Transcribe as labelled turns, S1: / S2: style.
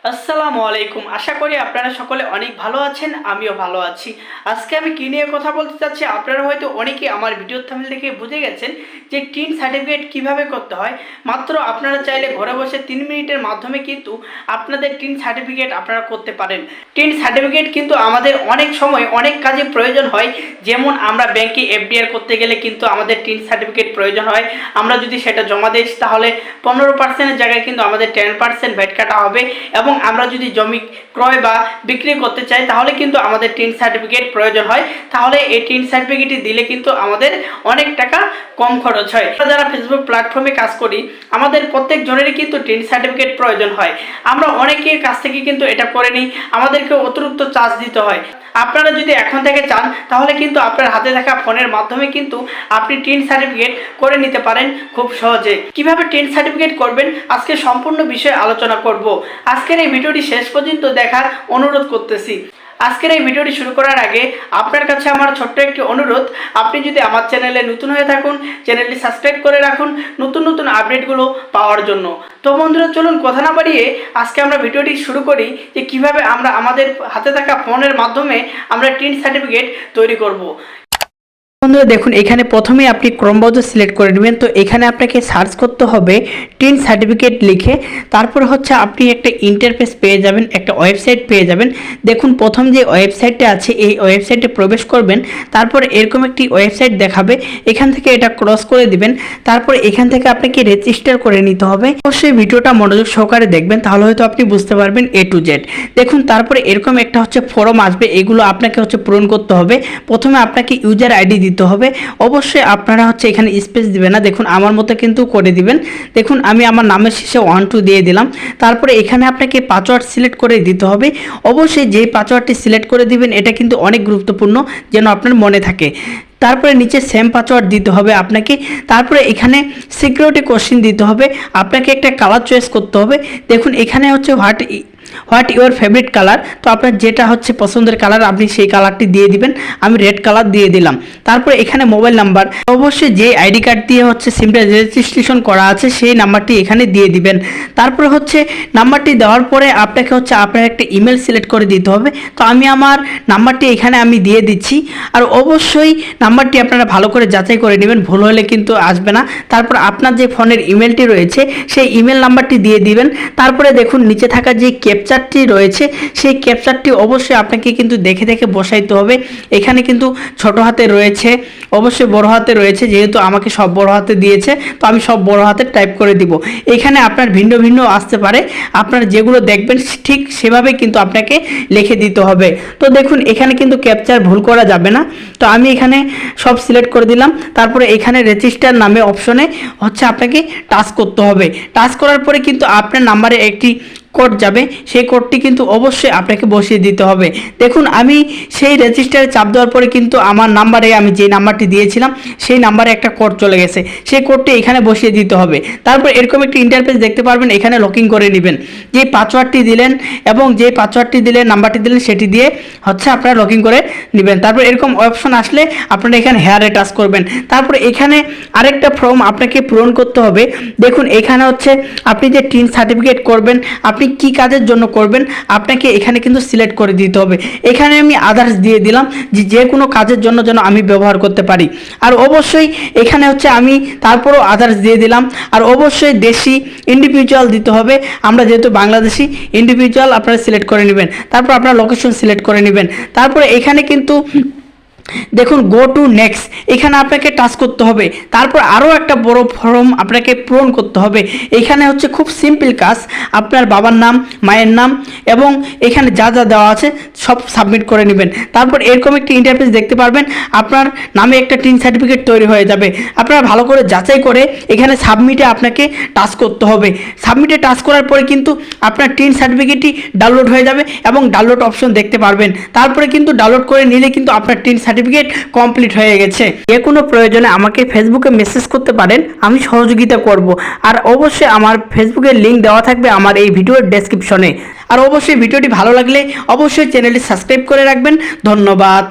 S1: আসসালামু আলাইকুম। আশা করি আপনারা সকলে অনেক ভালো আছেন, আমিও ভালো আছি। আজকে আমি কি নিয়ে কথা বলতে চাচ্ছি, আপনারা হয়তো অনেকেই আমার ভিডিওর থাম্বনেল দেখে বুঝে গেছেন যে টিন সার্টিফিকেট কিভাবে করতে হয়। মাত্র আপনারা চাইলে ঘরে বসে 3 মিনিটের মাধ্যমে কিন্তু আপনাদের টিন সার্টিফিকেট আপনারা করতে পারেন। টিন সার্টিফিকেট কিন্তু আমাদের অনেক সময় অনেক কাজে প্রয়োজন হয়। যেমন আমরা ব্যাংকে এফডিআর করতে গেলে কিন্তু আমাদের টিন সার্টিফিকেট প্রয়োজন হয়। আমরা যদি সেটা জমা দিই তাহলে 15%-এর জায়গায় কিন্তু আমাদের 10% ভ্যাট কাটা হবে। এবং আমরা যদি জমি ক্রয় বা বিক্রি করতে চাই তাহলে কিন্তু আমাদের টিন সার্টিফিকেট প্রয়োজন হয়। তাহলে এই টিন সার্টিফিকেটটি দিলে কিন্তু আমাদের অনেক টাকা কম খরচ হয়। যারা ফেসবুক প্ল্যাটফর্মে কাজ করি, আমাদের প্রত্যেক জনেরই কিন্তু টিন সার্টিফিকেট প্রয়োজন হয়। আমরা অনেকের কাছ থেকে কিন্তু এটা করে নিই, আমাদেরকে অতিরিক্ত চার্জ দিতে হয়। আপনারা যদি এখন থেকে চান তাহলে কিন্তু আপনার হাতে থাকা ফোনের মাধ্যমে কিন্তু আপনি টিন সার্টিফিকেট করে নিতে পারেন খুব সহজে। কিভাবে টিন সার্টিফিকেট করবেন আজকে সম্পূর্ণ বিষয়ে আলোচনা করব। আজকের এই ভিডিওটি শেষ পর্যন্ত দেখার অনুরোধ করতেছি। আজকের এই ভিডিওটি শুরু করার আগে আপনার কাছে আমার ছোট্ট একটি অনুরোধ, আপনি যদি আমার চ্যানেলে নতুন হয়ে থাকুন চ্যানেলটি সাবস্ক্রাইব করে রাখুন নতুন নতুন আপডেটগুলো পাওয়ার জন্য। তো বন্ধুরা, চলুন কথা না বাড়িয়ে আজকে আমরা ভিডিওটি শুরু করি যে কিভাবে আমরা আমাদের হাতে থাকা ফোনের মাধ্যমে আমরা টিন সার্টিফিকেট তৈরি করব। বন্ধুরা দেখুন, এখানে প্রথমেই আপনি ক্রোম ব্রাউজার সিলেক্ট করে নেবেন। তো এখানে আপনাকে সার্চ করতে হবে টিন সার্টিফিকেট লিখে। তারপর হচ্ছে আপনি একটা ইন্টারফেস পেয়ে যাবেন, একটা ওয়েবসাইট পেয়ে যাবেন। দেখুন প্রথম যে ওয়েবসাইটটা আছে এই ওয়েবসাইটে প্রবেশ করবেন। তারপর এরকম একটি ওয়েবসাইট দেখাবে, এখান থেকে এটা ক্রস করে দিবেন। তারপর এখান থেকে আপনাকে রেজিস্টার করে নিতে হবে। অবশ্যই ভিডিওটা মনোযোগ সহকারে দেখবেন, তাহলে হয়তো আপনি বুঝতে পারবেন A to Z। দেখুন তারপরে এরকম একটা হচ্ছে ফর্ম আসবে, এগুলো আপনাকে হচ্ছে পূরণ করতে হবে। প্রথমে আপনাকে ইউজার আইডি দিতে হবে। অবশ্যই আপনারা হচ্ছে এখানে স্পেস দিবেন না, দেখুন আমার মতো কিন্তু করে দিবেন। দেখুন আমি আমার নামের শেষে 1 2 দিয়ে দিলাম। তারপরে এখানে আপনাকে পাসওয়ার্ড সিলেক্ট করে দিতে হবে। অবশ্যই যেই পাসওয়ার্ডটি সিলেক্ট করে দিবেন এটা কিন্তু অনেক গুরুত্বপূর্ণ, যেন আপনার মনে থাকে। তারপরে নিচে সেম পাসওয়ার্ড দিতে হবে আপনাকে। তারপরে এখানে সিকিউরিটি কোশ্চেন দিতে হবে, আপনাকে একটা কালার চয়েস করতে হবে। দেখুন এখানে হচ্ছে হোয়াট ইউর ফেভারিট কালার, তো আপনার যেটা হচ্ছে পছন্দের কালার আপনি সেই কালারটি দিয়ে দিবেন। আমি রেড কালার দিয়ে দিলাম। তারপরে এখানে মোবাইল নাম্বার, অবশ্যই যে আইডি কার্ড দিয়ে হচ্ছে সিমটা রেজিস্ট্রেশন করা আছে সেই নাম্বারটি এখানে দিয়ে দিবেন। তারপরে হচ্ছে নাম্বারটি দেওয়ার পরে আপনাকে হচ্ছে আপনার একটা ইমেল সিলেক্ট করে দিতে হবে। তো আমি আমার নাম্বারটি এখানে আমি দিয়ে দিচ্ছি। আর অবশ্যই নাম্বারটি আপনারা ভালো করে যাচাই করে নেবেন, ভুল হলে কিন্তু আসবে না। তারপর আপনার যে ফোনের ইমেলটি রয়েছে সেই ইমেল নাম্বারটি দিয়ে দিবেন। তারপরে দেখুন নিচে থাকা যে ক্যাপচারটি রয়েছে সেই ক্যাপচারটি অবশ্যই আপনাকে কিন্তু দেখে দেখে বসাইতে হবে। এখানে কিন্তু ছোট হাতে রয়েছে, অবশ্যই বড় হাতে রয়েছে, যেহেতু আমাকে সব বড় হাতে দিয়েছে তো আমি সব বড় হাতে টাইপ করে দিব। এখানে আপনার ভিন্ন ভিন্ন আসতে পারে, আপনার যেগুলো দেখবেন ঠিক সেভাবে কিন্তু আপনাকে লিখে দিতে হবে। তো দেখুন এখানে কিন্তু ক্যাপচার ভুল করা যাবে না। তো আমি এখানে সব সিলেক্ট করে দিলাম। তারপরে এখানে রেজিস্টার নামে অপশনে হচ্ছে আপনাকে টাচ করতে হবে। টাচ করার পরে কিন্তু আপনার নাম্বারে একটি কোড যাবে, সেই কোডটি কিন্তু অবশ্যই আপনাকে বসিয়ে দিতে হবে। দেখুন আমি সেই রেজিস্টারে চাপ দেওয়ার পরে কিন্তু আমার নাম্বারে, আমি যে নাম্বারটি দিয়েছিলাম সেই নাম্বারে একটা কোড চলে গেছে, সেই কোডটি এখানে বসিয়ে দিতে হবে। তারপর এরকম একটি ইন্টারফেস দেখতে পারবেন, এখানে লগইন করে নেবেন। যে পাসওয়ার্ডটি দিলেন এবং যে পাসওয়ার্ডটি দিলেন নাম্বারটি দিলেন সেটি দিয়ে হচ্ছে আপনারা লগইন করে নেবেন। তারপর এরকম অপশন আসলে আপনারা এখানে হেয়ারে টাচ করবেন। তারপর এখানে আরেকটা ফর্ম আপনাকে পূরণ করতে হবে। দেখুন এখানে হচ্ছে আপনি যে টিন সার্টিফিকেট করবেন, আপনি কি কাজের জন্য করবেন আপনাকে এখানে কিন্তু সিলেক্ট করে দিতে হবে। এখানে আমি আদার্স দিয়ে দিলাম, যে কোনো কাজের জন্য যেন আমি ব্যবহার করতে পারি। আর অবশ্যই এখানে হচ্ছে আমি তারপরও আদার্স দিয়ে দিলাম। আর অবশ্যই দেশি ইন্ডিভিজুয়াল দিতে হবে, আমরা যেহেতু বাংলাদেশি ইন্ডিভিজুয়াল আপনারা সিলেক্ট করে নেবেন। তারপর আপনার লোকেশন সিলেক্ট করে নেবেন। তারপরে এখানে কিন্তু দেখুন গো টু নেক্সট, এখানে আপনাকে টাচ করতে হবে। তারপর আরও একটা বড় ফর্ম আপনাকে পূরণ করতে হবে। এখানে হচ্ছে খুব সিম্পল কাজ, আপনার বাবার নাম, মায়ের নাম এবং এখানে যা যা দেওয়া আছে সব সাবমিট করে নেবেন। তারপর এরকম একটি ইন্টারফেস দেখতে পারবেন, আপনার নামে একটা টিন সার্টিফিকেট তৈরি হয়ে যাবে। আপনারা ভালো করে যাচাই করে এখানে সাবমিটে আপনাকে টাচ করতে হবে। সাবমিটে টাচ করার পরে কিন্তু আপনার টিন সার্টিফিকেটটি ডাউনলোড হয়ে যাবে এবং ডাউনলোড অপশন দেখতে পারবেন। তারপরে কিন্তু ডাউনলোড করে নিলে কিন্তু আপনার টিন সার্টিফিকেট কমপ্লিট হয়ে গেছে। যে কোনো প্রয়োজনে আমাকে ফেসবুকে মেসেজ করতে পারেন, আমি সহযোগিতা করব। আর অবশ্যই আমার ফেসবুকের লিংক দেওয়া থাকবে আমার এই ভিডিওর ডেসক্রিপশনে। আর অবশ্যই ভিডিওটি ভালো লাগলে অবশ্যই চ্যানেলটি সাবস্ক্রাইব করে রাখবেন। ধন্যবাদ।